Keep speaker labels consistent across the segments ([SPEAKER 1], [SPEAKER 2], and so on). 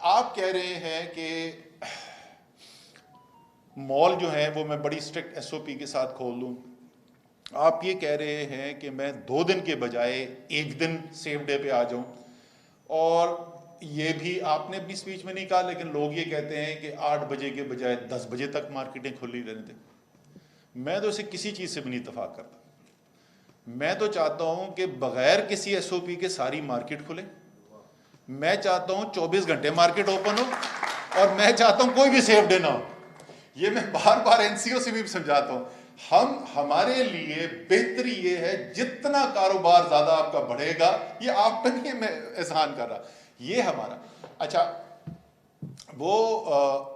[SPEAKER 1] آپ کہہ رہے ہیں کہ مال جو ہیں وہ میں بڑی اسٹرکٹ ایس او پی کے ساتھ کھول دوں. آپ یہ کہہ رہے ہیں کہ میں 2 دن کے بجائے 1 دن سیف ڈے پہ آ جاؤں. اور یہ بھی آپ نے اپنی اسپیچ میں نہیں کہا، لیکن لوگ یہ کہتے ہیں کہ 8 بجے کے بجائے 10 بجے تک مارکیٹیں کھلی رہنے دیں. میں تو اسے کسی چیز سے بھی نہیں اتفاق کرتا. میں تو چاہتا ہوں کہ بغیر کسی ایس او پی کے ساری مارکیٹ کھلے. میں چاہتا ہوں 24 گھنٹے مارکیٹ اوپن ہو، اور میں چاہتا ہوں کوئی بھی سیف ڈے نہ ہو. یہ میں بار بار این سی او سے بھی سمجھاتا ہوں. ہمارے لیے بہتری یہ ہے جتنا کاروبار زیادہ آپ کا بڑھے گا، یہ آپ پہ نہیں میں اذعان کر رہا، یہ ہمارا. اچھا وہ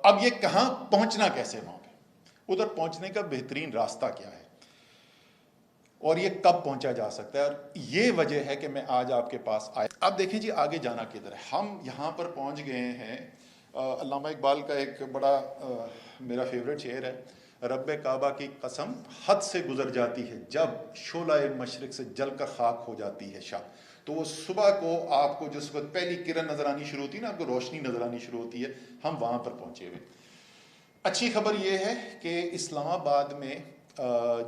[SPEAKER 1] اب یہ کہاں پہنچنا کیسے وہاں پہ، ادھر پہنچنے کا بہترین راستہ کیا ہے اور یہ کب پہنچا جا سکتا ہے، اور یہ وجہ ہے کہ میں آج آپ کے پاس آیا. اب دیکھیں جی آگے جانا کدھر ہے. ہم یہاں پر پہنچ گئے ہیں. علامہ اقبال کا ایک بڑا میرا فیوریٹ شعر ہے، رب کعبہ کی قسم حد سے گزر جاتی ہے جب شعلہ مشرق سے جل کر خاک ہو جاتی ہے شب. تو وہ صبح کو آپ کو جس وقت پہلی کرن نظر آنی شروع ہوتی ہے نا، آپ کو روشنی نظر آنی شروع ہوتی ہے، ہم وہاں پر پہنچے ہوئے. اچھی خبر یہ ہے کہ اسلام آباد میں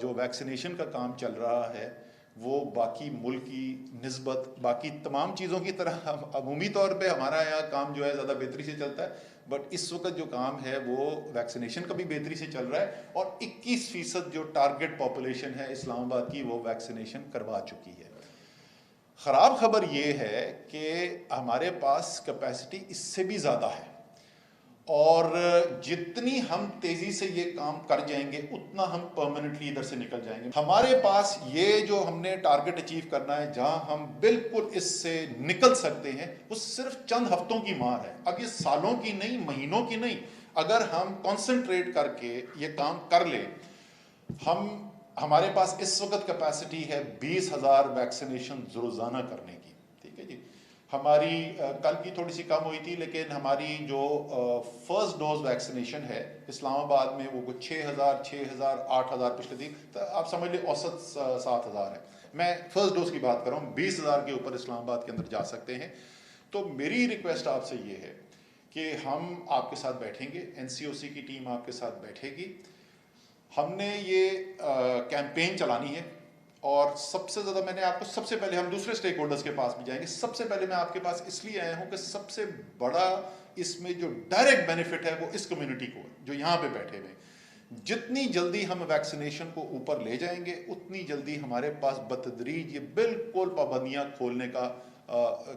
[SPEAKER 1] جو ویکسینیشن کا کام چل رہا ہے وہ باقی ملک کی نسبت باقی تمام چیزوں کی طرح عمومی طور پہ ہمارا یہاں کام جو ہے زیادہ بہتری سے چلتا ہے. بٹ اس وقت جو کام ہے وہ ویکسینیشن کا بھی بہتری سے چل رہا ہے، اور 21% جو ٹارگٹ پاپولیشن ہے اسلام آباد کی وہ ویکسینیشن کروا چکی ہے. خراب خبر یہ ہے کہ ہمارے پاس کیپیسٹی اس سے بھی زیادہ ہے، اور جتنی ہم تیزی سے یہ کام کر جائیں گے اتنا ہم پرماننٹلی ادھر سے نکل جائیں گے. ہمارے پاس یہ جو ہم نے ٹارگٹ اچیو کرنا ہے، جہاں ہم بالکل اس سے نکل سکتے ہیں، وہ صرف چند ہفتوں کی مار ہے. اب یہ سالوں کی نہیں، مہینوں کی نہیں. اگر ہم کانسنٹریٹ کر کے یہ کام کر لیں، ہمارے پاس اس وقت کیپیسٹی ہے 20,000 ویکسینیشن روزانہ کرنے کی. ٹھیک ہے جی. ہماری کل کی تھوڑی سی کم ہوئی تھی، لیکن ہماری جو فرسٹ ڈوز ویکسینیشن ہے اسلام آباد میں وہ کچھ 6,000 8,000 پچھلے تھی، تو آپ سمجھ لیں اوسط 7,000 ہے. میں فرسٹ ڈوز کی بات کر رہا ہوں. 20,000 کے اوپر اسلام آباد کے اندر جا سکتے ہیں. تو میری ریکویسٹ آپ سے یہ ہے کہ ہم آپ کے ساتھ بیٹھیں گے، این سی او سی کی ٹیم آپ کے ساتھ بیٹھے گی. ہم نے یہ کیمپین چلانی ہے، اور سب سے زیادہ میں نے آپ کو سب سے پہلے، ہم دوسرے سٹیک ہولڈرز کے پاس بھی جائیں گے، سب سے پہلے میں آپ کے پاس اس لیے آیا ہوں کہ سب سے بڑا اس میں جو ڈائریکٹ بینیفٹ ہے وہ اس کمیونٹی کو ہے جو یہاں پہ بیٹھے ہوئے. جتنی جلدی ہم ویکسینیشن کو اوپر لے جائیں گے اتنی جلدی ہمارے پاس بتدریج یہ بالکل پابندیاں کھولنے کا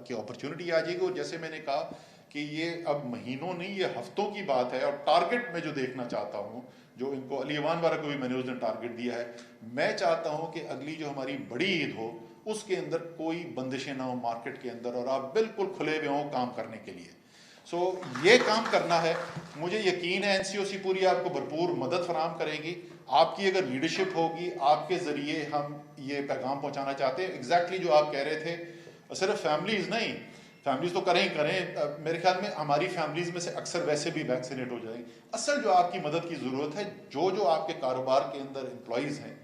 [SPEAKER 1] کی اپرچونٹی آ جائے گی. اور جیسے میں نے کہا کہ یہ اب مہینوں نہیں، یہ ہفتوں کی بات ہے. اور ٹارگٹ میں جو دیکھنا چاہتا ہوں، جو ان کو علی ایوان وارا کو بھی میں نے اس دن ٹارگٹ دیا ہے، میں چاہتا ہوں کہ اگلی جو ہماری بڑی عید ہو اس کے اندر کوئی بندشیں نہ ہو مارکیٹ کے اندر، اور آپ بالکل کھلے ہوئے ہوں کام کرنے کے لیے. سو یہ کام کرنا ہے. مجھے یقین ہے این سی او سی پوری آپ کو بھرپور مدد فراہم کرے گی. آپ کی اگر لیڈرشپ ہوگی، آپ کے ذریعے ہم یہ پیغام پہنچانا چاہتے ہیں. ایگزیکٹلی جو آپ کہہ رہے تھے، صرف فیملیز نہیں، فیملیز تو کریں ہی کریں، میرے خیال میں ہماری فیملیز میں سے اکثر ویسے بھی ویکسینیٹ ہو جائیں گے. اصل جو آپ کی مدد کی ضرورت ہے، جو آپ کے کاروبار کے اندر امپلائیز ہیں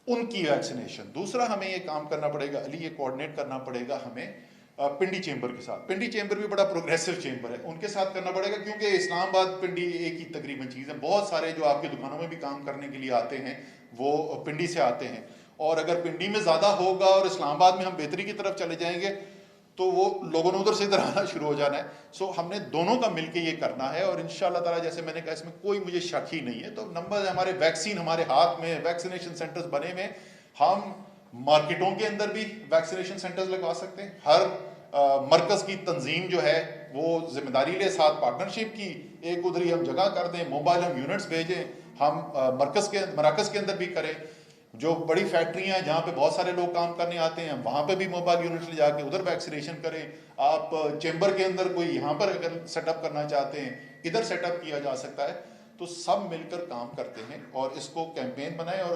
[SPEAKER 1] ان کی ویکسینیشن. دوسرا ہمیں یہ کام کرنا پڑے گا، علی، یہ کوآرڈینیٹ کرنا پڑے گا ہمیں پنڈی چیمبر کے ساتھ. پنڈی چیمبر بھی بڑا پروگریسو چیمبر ہے، ان کے ساتھ کرنا پڑے گا، کیونکہ اسلام آباد پنڈی ایک ہی تقریباً چیز ہے. بہت سارے جو آپ کی دکانوں میں بھی کام کرنے کے لیے آتے ہیں وہ پنڈی سے آتے ہیں. اور اگر پنڈی میں زیادہ ہوگا اور اسلام آباد میں ہم بہتری کی طرف چلے جائیں گے تو وہ لوگوں نے ادھر سے ادھر آنا شروع ہو جانا ہے. سو ہم نے دونوں کا مل کے یہ کرنا ہے، اور انشاءاللہ تعالیٰ جیسے میں نے کہا اس میں کوئی مجھے شک ہی نہیں ہے. تو نمبر ہمارے ویکسین ہمارے ہاتھ میں، ویکسینیشن سینٹرز بنے ہوئے. ہم مارکیٹوں کے اندر بھی ویکسینیشن سینٹرز لگوا سکتے ہیں. ہر مرکز کی تنظیم جو ہے وہ ذمہ داری لے، ساتھ پارٹنرشپ کی، ایک ادھر ہی ہم جگہ کر دیں، موبائل ہم یونٹس بھیجیں، ہم مراکز کے اندر بھی کریں. جو بڑی فیکٹریاں ہیں جہاں پہ بہت سارے لوگ کام کرنے آتے ہیں وہاں پہ بھی موبائل یونٹس لے جا کے ادھر ویکسینیشن کریں. آپ چیمبر کے اندر کوئی یہاں پر اگر سیٹ اپ کرنا چاہتے ہیں ادھر سیٹ اپ کیا جا سکتا ہے. تو سب مل کر کام کرتے ہیں اور اس کو کیمپین بنائیں. اور